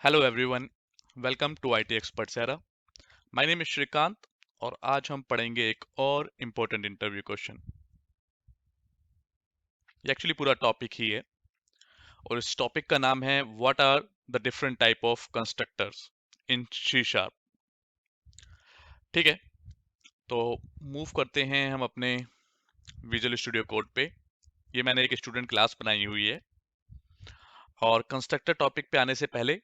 Hello everyone, welcome to IT expert सेरा। My name is Shrikant और आज हम पढ़ेंगे एक और इम्पोर्टेंट इंटरव्यू क्वेश्चन। ये एक्चुअली पूरा टॉपिक ही है और इस टॉपिक का नाम है what are the different type of constructors in C sharp. ठीक है, तो मूव करते हैं हम अपने विजुअल स्टूडियो कोड पे। ये मैंने एक स्टूडेंट क्लास बनाई हुई है और कंस्ट्रक्टर टॉपिक पे आने से पहले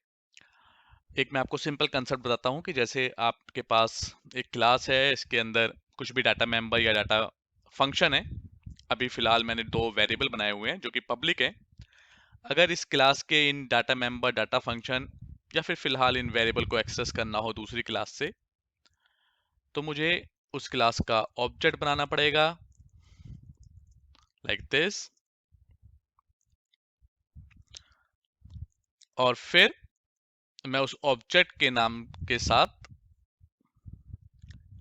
एक मैं आपको सिंपल कंसेप्ट बताता हूँ कि जैसे आपके पास एक क्लास है, इसके अंदर कुछ भी डाटा मेंबर या डाटा फंक्शन है। अभी फिलहाल मैंने दो वेरिएबल बनाए हुए हैं जो कि पब्लिक है। अगर इस क्लास के इन डाटा मेंबर, डाटा फंक्शन या फिर फिलहाल इन वेरिएबल को एक्सेस करना हो दूसरी क्लास से, तो मुझे उस क्लास का ऑब्जेक्ट बनाना पड़ेगा लाइक दिस। और फिर मैं उस ऑब्जेक्ट के नाम के साथ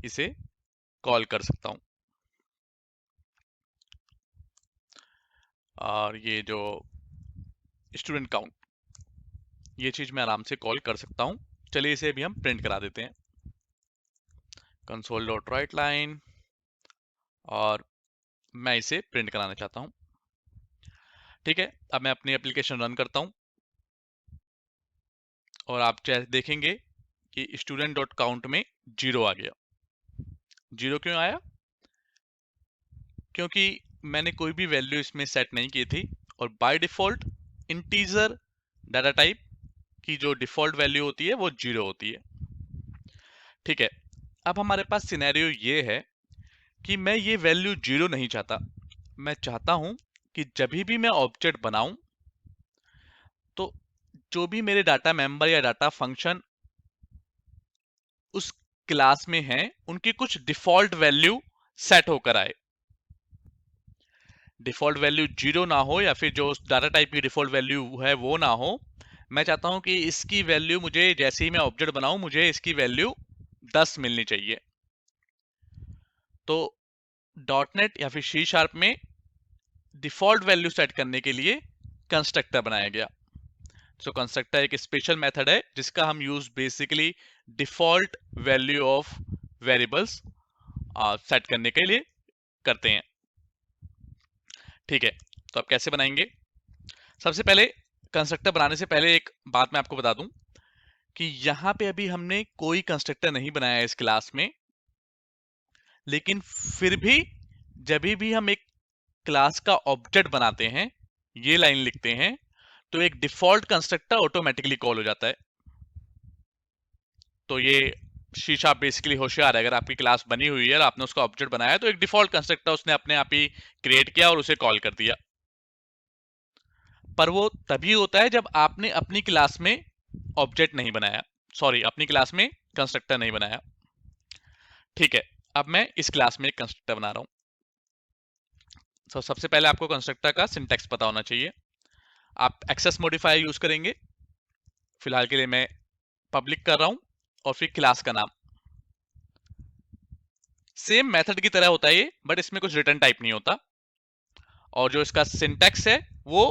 इसे कॉल कर सकता हूं। और ये जो स्टूडेंट काउंट, ये चीज मैं आराम से कॉल कर सकता हूं। चलिए इसे अभी हम प्रिंट करा देते हैं, कंसोल डॉट राइट लाइन, और मैं इसे प्रिंट कराना चाहता हूं। ठीक है, अब मैं अपनी एप्लीकेशन रन करता हूं और आप देखेंगे कि स्टूडेंट डॉट काउंट में 0 आ गया। 0 क्यों आया? क्योंकि मैंने कोई भी वैल्यू इसमें सेट नहीं की थी और by default integer data type की जो डिफॉल्ट वैल्यू होती है वो 0 होती है। ठीक है, अब हमारे पास सिनेरियो ये है कि मैं ये वैल्यू 0 नहीं चाहता। मैं चाहता हूं कि जब भी मैं ऑब्जेक्ट बनाऊं तो जो भी मेरे डाटा मेंबर या डाटा फंक्शन उस क्लास में हैं उनकी कुछ डिफॉल्ट वैल्यू सेट होकर आए। डिफॉल्ट वैल्यू 0 ना हो या फिर जो डाटा टाइप की डिफॉल्ट वैल्यू है वो ना हो। मैं चाहता हूं कि इसकी वैल्यू, मुझे जैसे ही मैं ऑब्जेक्ट बनाऊं, मुझे इसकी वैल्यू 10 मिलनी चाहिए। तो डॉटनेट या फिर सी शार्प में डिफॉल्ट वैल्यू सेट करने के लिए कंस्ट्रक्टर बनाया गया। सो कंस्ट्रक्टर एक स्पेशल मेथड है जिसका हम use basically default value of variables set करने के लिए करते हैं। ठीक है, तो आप कैसे बनाएंगे? सबसे पहले कंस्ट्रक्टर बनाने से पहले एक बात मैं आपको बता दूं कि यहां पे अभी हमने कोई कंस्ट्रक्टर नहीं बनाया है इस क्लास में, लेकिन फिर भी जब भी हम एक क्लास का ऑब्जेक्ट बनाते हैं, ये लाइन लिखते हैं, तो एक डिफॉल्ट कंस्ट्रक्टर ऑटोमेटिकली कॉल हो जाता है। तो ये शीशा बेसिकली होशियार है। अगर आपकी क्लास बनी हुई है और आपने उसका ऑब्जेक्ट बनाया तो एक डिफॉल्ट कंस्ट्रक्टर उसने अपने आप ही क्रिएट किया और उसे कॉल कर दिया। पर वो तभी होता है जब आपने अपनी क्लास में ऑब्जेक्ट नहीं बनाया, सॉरी, अपनी क्लास में कंस्ट्रक्टर नहीं बनाया। ठीक है, अब मैं इस क्लास में एक कंस्ट्रक्टर बना रहा हूं। तो सबसे पहले आपको कंस्ट्रक्टर का सिंटैक्स पता होना चाहिए। आप एक्सेस मॉडिफायर यूज करेंगे। फिलहाल के लिए मैं पब्लिक कर रहा हूं और फिर क्लास का नाम। सेम मेथड की तरह होता है ये, बट इसमें कुछ रिटर्न टाइप नहीं होता। और जो इसका सिंटैक्स है वो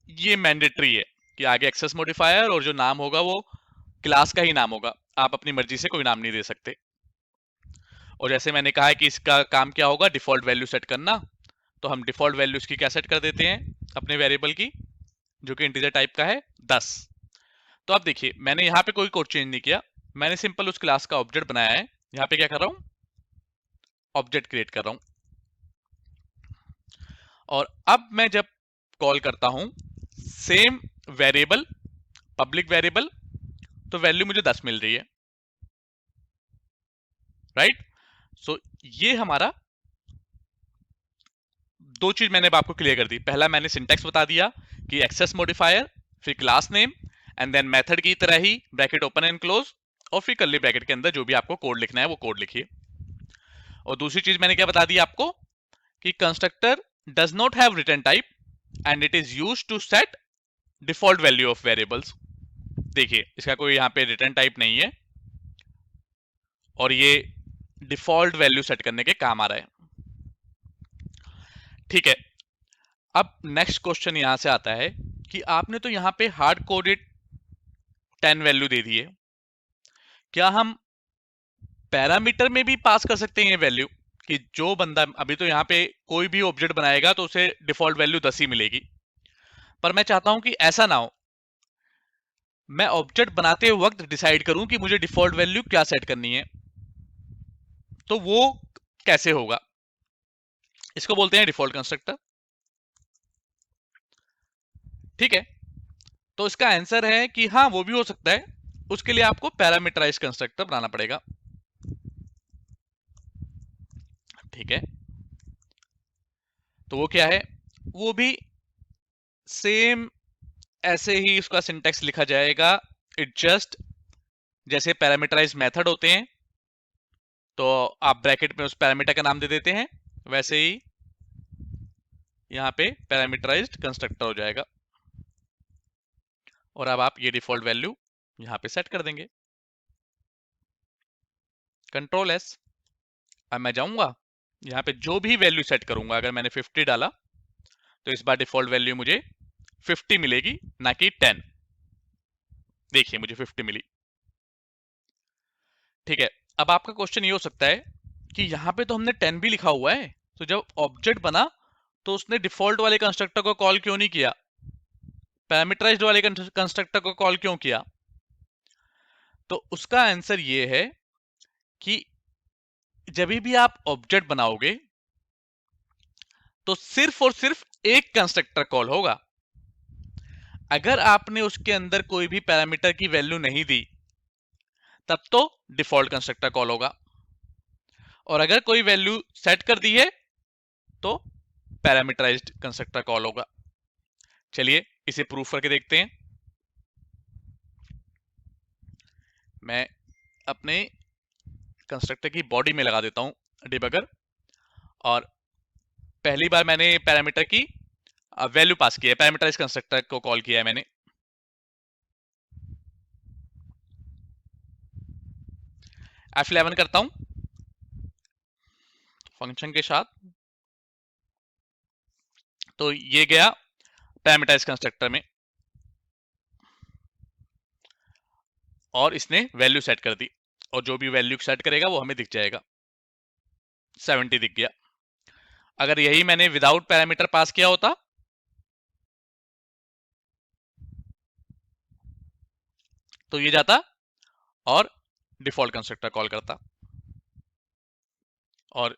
ये मैंडेटरी है कि आगे एक्सेस मॉडिफायर और जो नाम होगा वो क्लास का ही नाम होगा। आप अपनी मर्जी से कोई नाम नहीं दे सकते। और जैसे मैंने कहा है कि इसका काम क्या होगा, डिफॉल्ट वैल्यू सेट करना, तो हम डिफॉल्ट वैल्यू इसकी क्या सेट कर देते हैं अपने वेरिएबल की, जो कि इंटीजर टाइप का है 10। तो अब देखिए, मैंने यहां पे कोई कोड चेंज नहीं किया, मैंने सिंपल उस क्लास का ऑब्जेक्ट बनाया है। यहां पे क्या कर रहा हूं, ऑब्जेक्ट क्रिएट कर रहा हूं। और अब मैं जब कॉल करता हूं सेम वेरिएबल, पब्लिक वेरिएबल, तो वैल्यू मुझे 10 मिल रही है, राइट? सो ये हमारा दो चीज मैंने आपको क्लियर कर दी। पहला मैंने सिंटैक्स बता दिया कि एक्सेस मॉडिफायर, फिर class name, and then method की तरह ही ब्रैकेट ओपन एंड क्लोज, और फिर कर्ली ब्रैकेट के अंदर जो भी आपको कोड लिखना है वो कोड लिखिए। और दूसरी चीज मैंने क्या बता दी आपको कि constructor does not have return type and it is used to set default value of variables. देखिए, इसका कोई यहां पे रिटर्न टाइप नहीं है और ये डिफॉल्ट वैल्यू सेट करने के काम आ रहा है। ठीक है, अब नेक्स्ट क्वेश्चन यहां से आता है कि आपने तो यहां पे हार्ड कोडेड 10 वैल्यू दे दी है, क्या हम पैरामीटर में भी पास कर सकते हैं ये वैल्यू? कि जो बंदा अभी तो यहाँ पे कोई भी ऑब्जेक्ट बनाएगा तो उसे डिफॉल्ट वैल्यू 10 ही मिलेगी, पर मैं चाहता हूं कि ऐसा ना हो, मैं ऑब्जेक्ट बनाते वक्त डिसाइड करूं कि मुझे डिफॉल्ट वैल्यू क्या सेट करनी है। तो वो कैसे होगा? इसको बोलते हैं डिफॉल्ट कंस्ट्रक्टर। ठीक है, तो इसका आंसर है कि हाँ वो भी हो सकता है, उसके लिए आपको पैरामीटराइज कंस्ट्रक्टर बनाना पड़ेगा। ठीक है, तो वो क्या है? वो भी सेम ऐसे ही उसका सिंटेक्स लिखा जाएगा। इट जस्ट जैसे पैरामीटराइज मेथड होते हैं तो आप ब्रैकेट में उस पैरामीटर का नाम दे देते हैं, वैसे ही यहां पे पैरामीटराइज्ड कंस्ट्रक्टर हो जाएगा। और अब आप ये डिफॉल्ट वैल्यू यहां पे सेट कर देंगे, कंट्रोल एस। अब मैं जाऊंगा यहां पे जो भी वैल्यू सेट करूंगा, अगर मैंने 50 डाला तो इस बार डिफॉल्ट वैल्यू मुझे 50 मिलेगी, ना कि 10। देखिए मुझे 50 मिली। ठीक है, अब आपका क्वेश्चन ये हो सकता है कि यहां पे तो हमने 10 भी लिखा हुआ है, तो जब ऑब्जेक्ट बना तो उसने डिफॉल्ट वाले कंस्ट्रक्टर को कॉल क्यों नहीं किया, पैरामीटराइज्ड वाले कंस्ट्रक्टर को कॉल क्यों किया? तो उसका आंसर ये है कि जब भी आप ऑब्जेक्ट बनाओगे तो सिर्फ और सिर्फ एक कंस्ट्रक्टर कॉल होगा। अगर आपने उसके अंदर कोई भी पैरामीटर की वैल्यू नहीं दी तब तो डिफॉल्ट कंस्ट्रक्टर कॉल होगा, और अगर कोई वैल्यू सेट कर दी है तो पैरामीटराइज्ड कंस्ट्रक्टर कॉल होगा। चलिए इसे प्रूफ करके देखते हैं। मैं अपने कंस्ट्रक्टर की बॉडी में लगा देता हूं डिबगर, और पहली बार मैंने पैरामीटर की वैल्यू पास की है, पैरामीटराइज्ड कंस्ट्रक्टर को कॉल किया है मैंने। F11 करता हूं फंक्शन के साथ, तो ये गया पैरामीटराइज्ड कंस्ट्रक्टर में और इसने वैल्यू सेट कर दी, और जो भी वैल्यू सेट करेगा वो हमें दिख जाएगा। 70 दिख गया। अगर यही मैंने विदाउट पैरामीटर पास किया होता तो ये जाता और डिफॉल्ट कंस्ट्रक्टर कॉल करता, और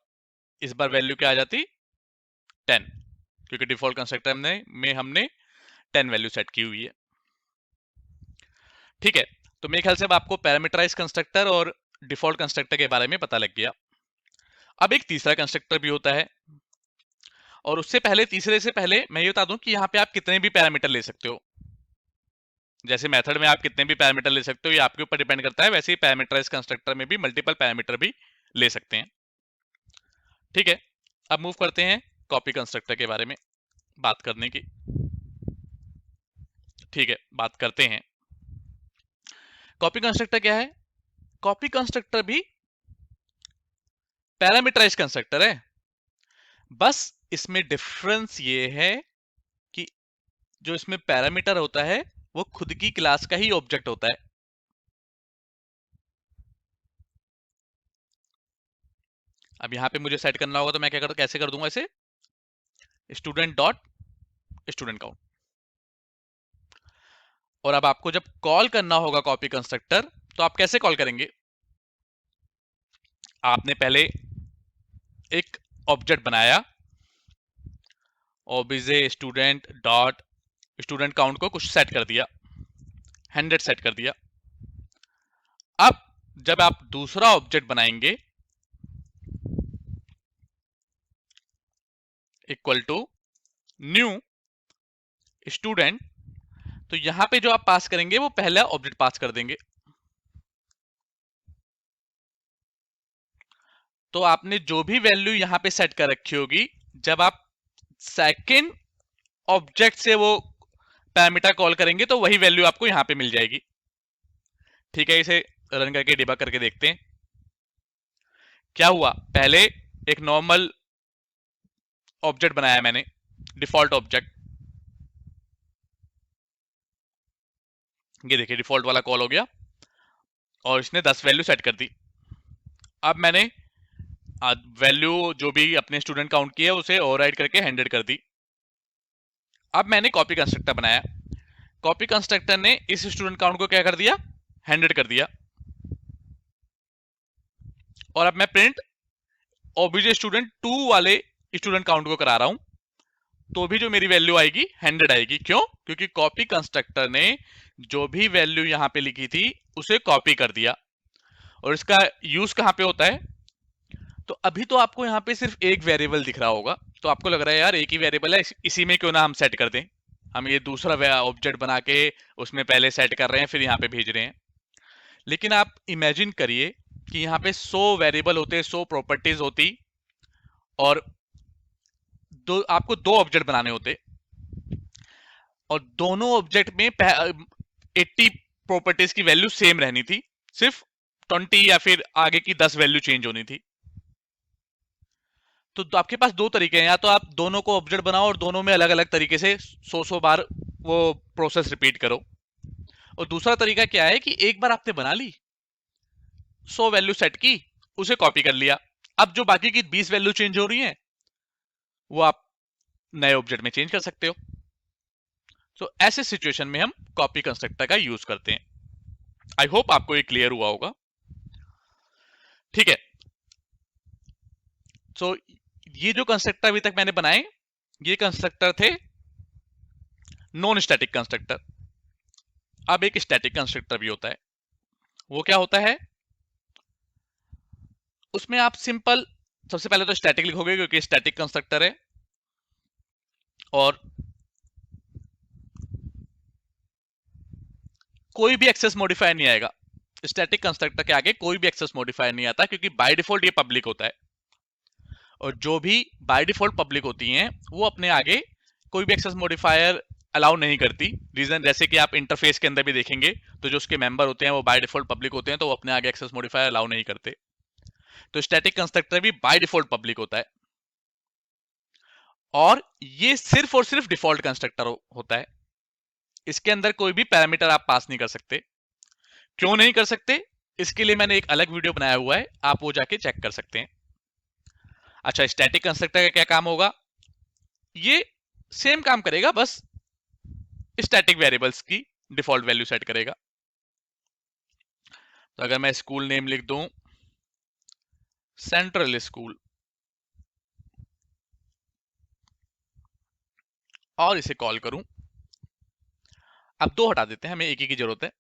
इस बार वैल्यू क्या आ जाती, 10, क्योंकि डिफॉल्ट कंस्ट्रक्टर में हमने 10 वैल्यू सेट की हुई है। ठीक है, तो मेरे ख्याल से अब आपको पैरामीटराइज कंस्ट्रक्टर और डिफॉल्ट कंस्ट्रक्टर के बारे में पता लग गया। अब एक तीसरा कंस्ट्रक्टर भी होता है, और उससे पहले, तीसरे से पहले मैं ये बता दूं कि यहाँ पे आप कितने भी पैरामीटर ले सकते हो। जैसे मेथड में आप कितने भी पैरामीटर ले सकते हो, ये आपके ऊपर डिपेंड करता है, वैसे ही पैरामीटराइज कंस्ट्रक्टर में भी मल्टीपल पैरामीटर भी ले सकते हैं। ठीक है, अब मूव करते हैं कॉपी कंस्ट्रक्टर के बारे में बात करने की। ठीक है, बात करते हैं। कॉपी कंस्ट्रक्टर क्या है? कॉपी कंस्ट्रक्टर भी पैरामीटराइज कंस्ट्रक्टर है, बस इसमें डिफरेंस ये है कि जो इसमें पैरामीटर होता है वो खुद की क्लास का ही ऑब्जेक्ट होता है। अब यहां पे मुझे सेट करना होगा तो मैं क्या कैसे कर दूंगा इसे, स्टूडेंट डॉट स्टूडेंट काउंट। और अब आपको जब कॉल करना होगा कॉपी कंस्ट्रक्टर तो आप कैसे कॉल करेंगे? आपने पहले एक ऑब्जेक्ट बनाया, OBJ student dot student count को कुछ सेट कर दिया, 100 सेट कर दिया। अब जब आप दूसरा ऑब्जेक्ट बनाएंगे इक्वल टू न्यू स्टूडेंट, तो यहां पे जो आप पास करेंगे वो पहला ऑब्जेक्ट पास कर देंगे। तो आपने जो भी वैल्यू यहां पे सेट कर रखी होगी, जब आप सेकंड ऑब्जेक्ट से वो पैरामीटर कॉल करेंगे तो वही वैल्यू आपको यहां पे मिल जाएगी। ठीक है, इसे रन करके डिबग करके देखते हैं क्या हुआ। पहले एक नॉर्मल ऑब्जेक्ट बनाया मैंने, डिफॉल्ट ऑब्जेक्ट, ये देखिए डिफॉल्ट वाला कॉल हो गया और इसने 10 वैल्यू सेट कर दी। अब मैंने वैल्यू जो भी अपने स्टूडेंट काउंट की है उसे ओवरराइड करके 100 कर दी। अब मैंने कॉपी कंस्ट्रक्टर बनाया। कॉपी कंस्ट्रक्टर ने इस स्टूडेंट काउंट को क्या कर दिया, 100 कर दिया। और अब मैं प्रिंट ओबीजे स्टूडेंट 2 वाले स्टूडेंट काउंट को करा रहा हूं, तो भी जो मेरी वैल्यू आएगी 100 आएगी। क्यों? क्योंकि कॉपी कंस्ट्रक्टर ने जो भी वैल्यू यहां पे लिखी थी उसे कॉपी कर दिया। और इसका यूज कहां पे होता है? तो अभी तो आपको यहां पे सिर्फ एक वेरिएबल दिख रहा होगा, तो आपको लग रहा है यार एक ही वेरिएबल है, इसी में क्यों ना हम सेट कर दें। हम ये दूसरा ऑब्जेक्ट बना के उसमें पहले सेट कर रहे हैं फिर यहाँ पे भेज रहे हैं। लेकिन आप इमेजिन करिए कि यहाँ पे 100 वेरिएबल होते, 100 प्रॉपर्टीज होती और आपको 2 ऑब्जेक्ट बनाने होते और दोनों ऑब्जेक्ट में 80 प्रॉपर्टीज की वैल्यू सेम रहनी थी, सिर्फ 20 या फिर आगे की 10 वैल्यू चेंज होनी थी। तो आपके पास दो तरीके हैं, या तो आप दोनों को ऑब्जेक्ट बनाओ और दोनों में अलग अलग तरीके से 100 बार वो प्रोसेस रिपीट करो। और दूसरा तरीका क्या है कि एक बार आपने बना ली, 100 वैल्यू सेट की, उसे कॉपी कर लिया, अब जो बाकी की 20 वैल्यू चेंज हो रही हैं वो आप नए ऑब्जेक्ट में चेंज कर सकते हो। तो ऐसे सिचुएशन में हम कॉपी कंस्ट्रक्टर का यूज करते हैं। आई होप आपको ये क्लियर हुआ होगा। ठीक है, तो ये जो कंस्ट्रक्टर अभी तक मैंने बनाए ये कंस्ट्रक्टर थे नॉन स्टैटिक कंस्ट्रक्टर। अब एक स्टैटिक कंस्ट्रक्टर भी होता है। वो क्या होता है? उसमें आप सिंपल सबसे पहले तो स्टैटिक लिखोगे क्योंकि स्टैटिक कंस्ट्रक्टर है, और कोई भी एक्सेस मॉडिफायर नहीं आएगा। स्टैटिक कंस्ट्रक्टर के आगे कोई भी एक्सेस मॉडिफायर नहीं आता क्योंकि बाय डिफॉल्ट ये पब्लिक होता है। और जो भी बाय डिफॉल्ट पब्लिक होती हैं वो अपने आगे कोई भी एक्सेस मॉडिफायर अलाउ नहीं करती। रीजन जैसे कि आप इंटरफेस के अंदर भी देखेंगे तो जो उसके मेंबर होते हैं वो बाय डिफॉल्ट पब्लिक होते हैं, तो वो अपने आगे एक्सेस मॉडिफायर अलाउ नहीं करते। तो स्टैटिक कंस्ट्रक्टर भी बाय डिफॉल्ट पब्लिक होता है और ये सिर्फ और सिर्फ डिफॉल्ट कंस्ट्रक्टर होता है। इसके अंदर कोई भी पैरामीटर आप पास नहीं कर सकते। क्यों नहीं कर सकते? इसके लिए मैंने एक अलग वीडियो बनाया हुआ है, आप वो जाके चेक कर सकते हैं। अच्छा, स्टैटिक कंस्ट्रक्टर का क्या काम होगा? ये सेम काम करेगा, बस स्टैटिक वेरिएबल्स की डिफॉल्ट वैल्यू सेट करेगा। तो अगर मैं स्कूल नेम लिख दूं सेंट्रल स्कूल और इसे कॉल करूं, अब 2 हटा देते हैं, हमें एक ही की जरूरत है।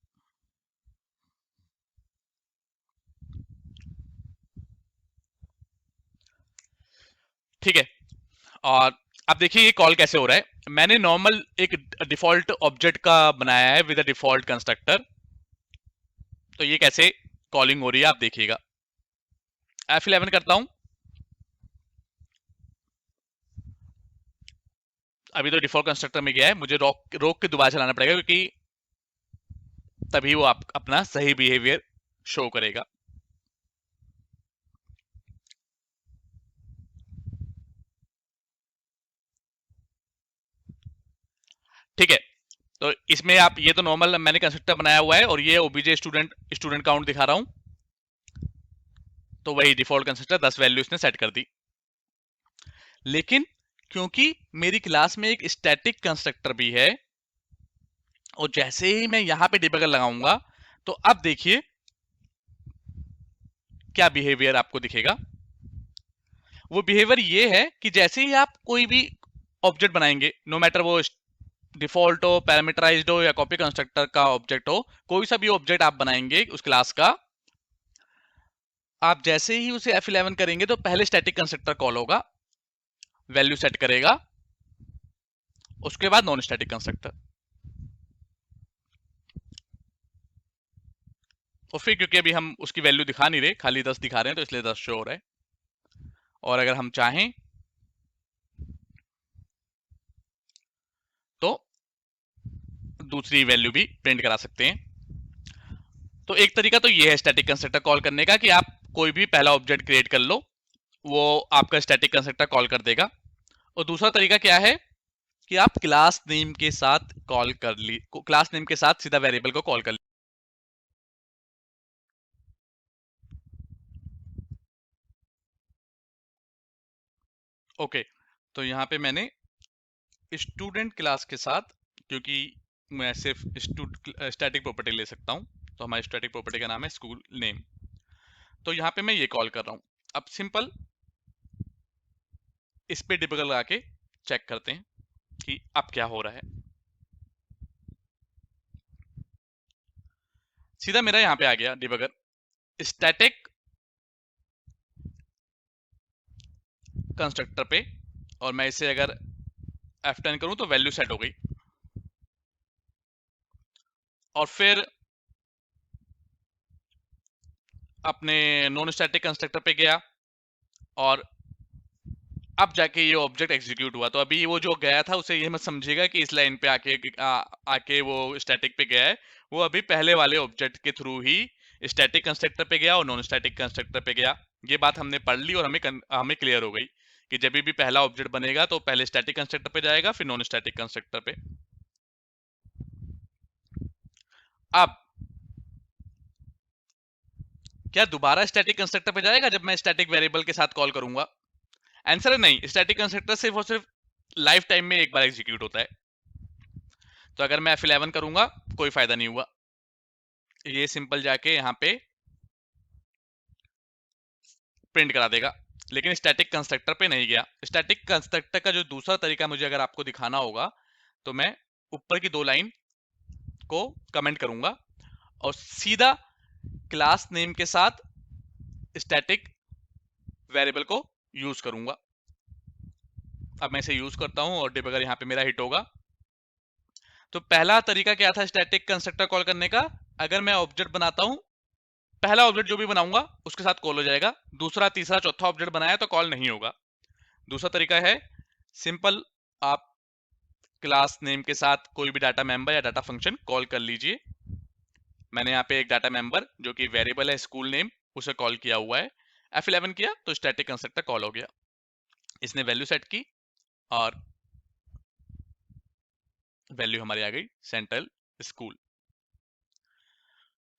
ठीक है, और अब देखिए ये कॉल कैसे हो रहा है। मैंने नॉर्मल एक डिफॉल्ट ऑब्जेक्ट का बनाया है विद अ डिफॉल्ट कंस्ट्रक्टर। तो ये कैसे कॉलिंग हो रही है आप देखिएगा। F11 करता हूं, अभी तो डिफॉल्ट कंस्ट्रक्टर में गया है, मुझे रोक के दोबारा चलाना पड़ेगा क्योंकि तभी वो आप अपना सही बिहेवियर शो करेगा। ठीक है, तो इसमें आप ये तो नॉर्मल मैंने कंस्ट्रक्टर बनाया हुआ है और ये ओबीजे स्टूडेंट काउंट दिखा रहा हूं। तो वही डिफॉल्ट कंस्ट्रक्टर 10 वैल्यू इसने सेट कर दी। लेकिन क्योंकि मेरी क्लास में एक स्टैटिक कंस्ट्रक्टर भी है और जैसे ही मैं यहां पे डिबगर लगाऊंगा तो अब देखिए क्या बिहेवियर आपको दिखेगा। वो बिहेवियर ये है कि जैसे ही आप कोई भी ऑब्जेक्ट बनाएंगे, नो मैटर वो डिफॉल्ट हो, पैरामीटराइज्ड हो या कॉपी कंस्ट्रक्टर का ऑब्जेक्ट हो, कोई सा भी ऑब्जेक्ट आप बनाएंगे उस क्लास का, आप जैसे ही उसे F11 करेंगे तो पहले स्टैटिक कंस्ट्रक्टर कॉल होगा, वैल्यू सेट करेगा, उसके बाद नॉन स्टैटिक कंस्ट्रक्टर। और फिर क्योंकि अभी हम उसकी वैल्यू दिखा नहीं रहे, खाली 10 दिखा रहे हैं, तो इसलिए 10 शो हो रहा है। और अगर हम चाहें तो दूसरी वैल्यू भी प्रिंट करा सकते हैं। तो एक तरीका तो ये है स्टैटिक कंस्ट्रक्टर कॉल करने का कि आप कोई भी पहला ऑब्जेक्ट क्रिएट कर लो, वो आपका स्टैटिक कंस्ट्रक्टर कॉल कर देगा। और दूसरा तरीका क्या है कि आप क्लास नेम के साथ कॉल कर ली, क्लास नेम के साथ सीधा वेरिएबल को कॉल कर ली। ओके, तो यहाँ पे मैंने स्टूडेंट क्लास के साथ, क्योंकि मैं सिर्फ स्टैटिक प्रॉपर्टी ले सकता हूँ, तो हमारी स्टैटिक प्रॉपर्टी का नाम है स्कूल नेम, तो यहाँ पे मैं ये कॉल कर रहा हूँ। अब सिंपल इस पे डिबगर लगा के चेक करते हैं कि अब क्या हो रहा है। सीधा मेरा यहाँ पे आ गया डिबगर स्टैटिक कंस्ट्रक्टर पे, और मैं इसे अगर F10 करूं तो वैल्यू सेट हो गई। और फिर अपने नॉन स्टैटिक कंस्ट्रक्टर पे गया और अब जाके ये ऑब्जेक्ट एग्जीक्यूट हुआ। तो अभी वो जो गया था उसे ये मत समझिएगा कि इस लाइन पे आके वो स्टैटिक पे गया है, वो अभी पहले वाले ऑब्जेक्ट के थ्रू ही स्टैटिक कंस्ट्रक्टर पे गया और नॉन स्टैटिक कंस्ट्रक्टर पे गया। ये बात हमने पढ़ ली और हमें क्लियर हो गई कि जब भी पहला ऑब्जेक्ट बनेगा तो पहले स्टैटिक कंस्ट्रक्टर पे जाएगा, फिर नॉन स्टैटिक कंस्ट्रक्टर पे। अब क्या दोबारा स्टैटिक कंस्ट्रक्टर पे जाएगा जब मैं स्टैटिक वेरिएबल के साथ कॉल करूंगा? आंसर है नहीं। स्टैटिक कंस्ट्रक्टर सिर्फ और सिर्फ लाइफ टाइम में एक बार एग्जीक्यूट होता है। तो अगर मैं F11 करूंगा कोई फायदा नहीं हुआ। ये सिंपल जाके यहाँ पे प्रिंट करा देगा, लेकिन स्टैटिक कंस्ट्रक्टर पे नहीं गया। स्टैटिक कंस्ट्रक्टर का जो दूसरा तरीका मुझे अगर आपको दिखाना होगा तो मैं ऊपर की 2 लाइन को कमेंट करूंगा और सीधा क्लास नेम के साथ स्टैटिक वेरिएबल को यूज करूंगा। अब मैं इसे यूज करता हूं और डिबगर यहाँ पे मेरा हिट होगा। तो पहला तरीका क्या था स्टैटिक कंस्ट्रक्टर कॉल करने का? अगर मैं ऑब्जेक्ट बनाता हूं, पहला ऑब्जेक्ट जो भी बनाऊंगा उसके साथ कॉल हो जाएगा। दूसरा, तीसरा, चौथा ऑब्जेक्ट बनाया तो कॉल नहीं होगा। दूसरा तरीका है सिंपल, आप क्लास नेम के साथ कोई भी डाटा मेंबर या डाटा फंक्शन कॉल कर लीजिए। मैंने यहाँ पे एक डाटा मेंबर जो कि वेरिएबल है स्कूल नेम, उसे कॉल किया हुआ है। F11 किया तो स्टैटिक कंस्ट्रक्टर कॉल हो गया। इसने वैल्यू सेट की और वैल्यू हमारी आ गई सेंट्रल स्कूल।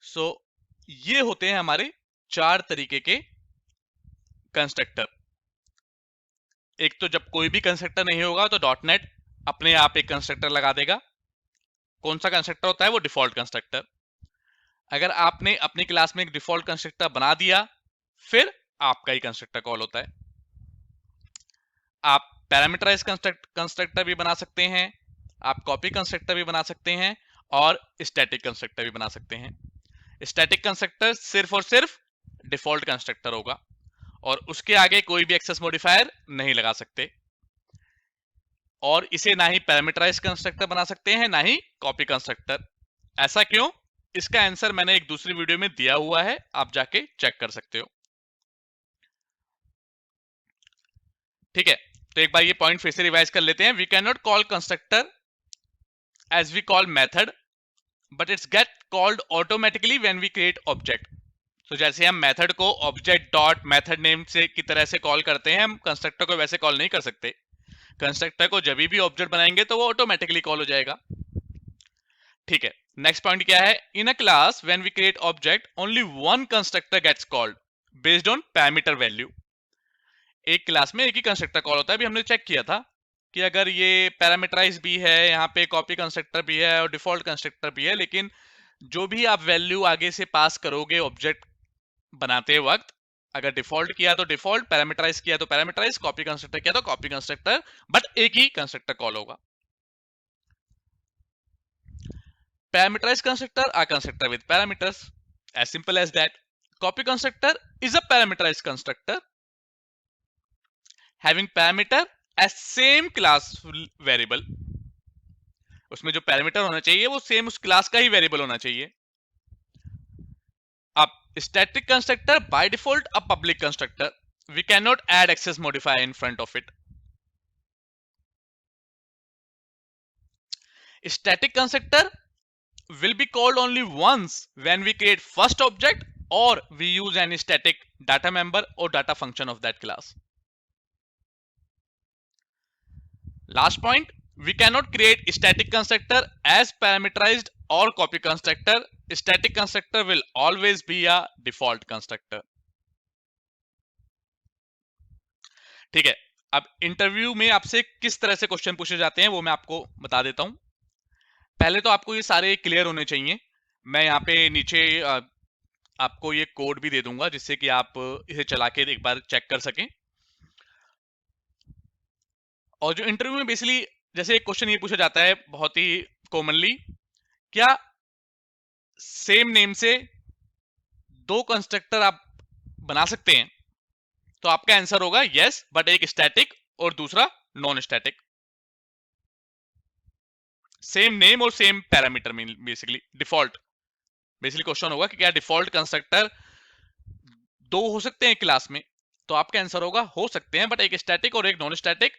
सो ये होते हैं हमारे 4 तरीके के कंस्ट्रक्टर। एक तो जब कोई भी कंस्ट्रक्टर नहीं होगा तो .NET अपने आप एक कंस्ट्रक्टर लगा देगा। कौन सा कंस्ट्रक्टर होता है? वो डिफॉल्ट कंस्ट्रक्टर। अगर आपने अपनी क्लास में एक डिफॉल्ट कंस्ट्रक्टर बना दिया, फिर आपका ही कंस्ट्रक्टर कॉल होता है। आप पैरामीटराइज कंस्ट्रक्टर भी बना सकते हैं, आप कॉपी कंस्ट्रक्टर भी बना सकते हैं और स्टैटिक कंस्ट्रक्टर भी बना सकते हैं। स्टैटिक कंस्ट्रक्टर सिर्फ और सिर्फ डिफॉल्ट कंस्ट्रक्टर होगा और उसके आगे कोई भी एक्सेस मॉडिफायर नहीं लगा सकते, और इसे ना ही पैरामीटराइज कंस्ट्रक्टर बना सकते हैं ना ही कॉपी कंस्ट्रक्टर। ऐसा क्यों? इसका आंसर मैंने एक दूसरी वीडियो में दिया हुआ है, आप जाके चेक कर सकते हो। ठीक है, तो एक बार ये पॉइंट फिर से रिवाइज कर लेते हैं। We can not call constructor as we call method, but it's get called automatically when we create object. तो जैसे हम मेथड को ऑब्जेक्ट डॉट मेथड नेम से की तरह से कॉल करते हैं, हम कंस्ट्रक्टर को वैसे कॉल नहीं कर सकते। कंस्ट्रक्टर को जब भी ऑब्जेक्ट बनाएंगे तो वो ऑटोमेटिकली कॉल हो जाएगा। ठीक है, नेक्स्ट पॉइंट क्या है? In a class when we create object only one constructor gets called based on parameter value. एक क्लास में एक ही कंस्ट्रक्टर कॉल होता है। अभी हमने चेक किया था कि अगर ये पैरामीटराइज भी है, यहाँ पे कॉपी कंस्ट्रक्टर भी है और डिफॉल्ट कंस्ट्रक्टर भी है, लेकिन जो भी आप वैल्यू आगे से पास करोगे ऑब्जेक्ट बनाते वक्त, अगर डिफॉल्ट किया तो डिफॉल्ट, पैरामीटराइज किया तो पैरामीटराइज, कॉपी कंस्ट्रक्टर किया तो कॉपी कंस्ट्रक्टर, बट एक ही कंस्ट्रक्टर कॉल होगा। Parameterize constructor are constructor with parameters, as simple as that. Copy constructor is a parameterized constructor having parameter as same class variable. उसमें जो parameter होना चाहिए वो सेम उस क्लास का ही वेरिएबल होना चाहिए। अब static constructor by default a public constructor, we can not add access modifier in front of it. Static constructor will be called only once when we create first object or we use any static data member or data function of that class. Last point, We cannot create static constructor as parameterized or copy constructor. Static constructor will always be a default constructor. ठीक है, अब interview में आपसे किस तरह से question पूछे जाते हैं वो मैं आपको बता देता हूं। पहले तो आपको ये सारे क्लियर होने चाहिए। मैं यहाँ पे नीचे आपको ये कोड भी दे दूंगा जिससे कि आप इसे चला के एक बार चेक कर सकें। और जो इंटरव्यू में बेसिकली जैसे एक क्वेश्चन ये पूछा जाता है बहुत ही कॉमनली, क्या सेम नेम से दो कंस्ट्रक्टर आप बना सकते हैं? तो आपका आंसर होगा यस, बट एक स्टैटिक और दूसरा नॉन स्टैटिक। सेम नेम और सेम पैरामीटर में बेसिकली डिफॉल्ट बेसिकली क्वेश्चन होगा कि क्या डिफॉल्ट कंस्ट्रक्टर दो हो सकते हैं क्लास में? तो आपका आंसर होगा हो सकते हैं, बट एक स्टैटिक और एक नॉन स्टैटिक।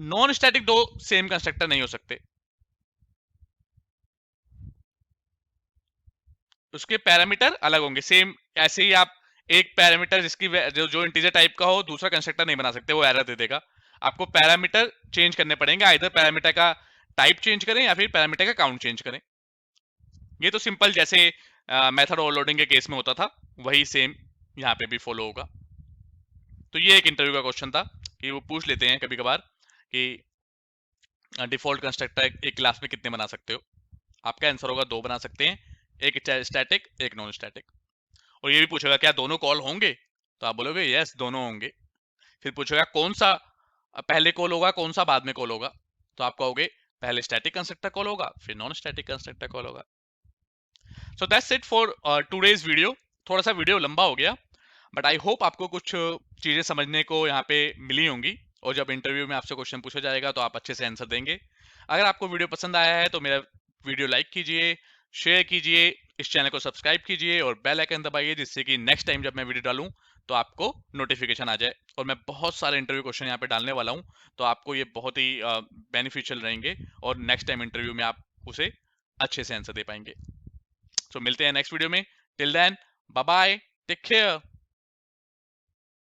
नॉन स्टैटिक दो सेम कंस्ट्रक्टर नहीं हो सकते, उसके पैरामीटर अलग होंगे। सेम ऐसे ही आप एक पैरामीटर जिसकी जो इंटीजर टाइप का हो दूसरा कंस्ट्रक्टर नहीं बना सकते, वो एरर दे देगा। आपको पैरामीटर चेंज करने पड़ेंगे, आइदर पैरामीटर का टाइप चेंज करें या फिर पैरामीटर का काउंट चेंज करें। ये तो सिंपल जैसे मेथड ओवरलोडिंग के केस में होता था वही सेम यहाँ पे भी फॉलो होगा। तो ये एक इंटरव्यू का क्वेश्चन था कि वो पूछ लेते हैं कभी कभार कि डिफॉल्ट कंस्ट्रक्टर एक क्लास में कितने बना सकते हो? आपका आंसर होगा दो बना सकते हैं, एक स्टैटिक एक नॉन स्टैटिक। और ये भी पूछेगा क्या दोनों कॉल होंगे? तो आप बोलोगे यस दोनों होंगे। फिर पूछेगा कौन सा पहले कॉल होगा कौन सा बाद में कॉल होगा? तो आप कहोगे पहले स्टैटिक कंस्ट्रक्टर कॉल होगा फिर नॉन स्टैटिक कंस्ट्रक्टर कॉल होगा। So that's it for today's video. थोड़ा सा वीडियो लंबा हो गया, बट आई होप आपको कुछ चीजें समझने को यहाँ पे मिली होंगी, और जब इंटरव्यू में आपसे क्वेश्चन पूछा जाएगा तो आप अच्छे से आंसर देंगे। अगर आपको वीडियो पसंद आया है तो मेरा वीडियो लाइक कीजिए, शेयर कीजिए, इस चैनल को सब्सक्राइब कीजिए और बेल आइकन दबाइए, जिससे कि नेक्स्ट टाइम जब मैं वीडियो डालूं तो आपको नोटिफिकेशन आ जाए। और मैं बहुत सारे इंटरव्यू क्वेश्चन यहाँ पे डालने वाला हूँ, तो आपको ये बहुत ही बेनिफिशियल रहेंगे और नेक्स्ट टाइम इंटरव्यू में आप उसे अच्छे से आंसर दे पाएंगे। सो मिलते हैं नेक्स्ट वीडियो में। Till then bye bye, take care.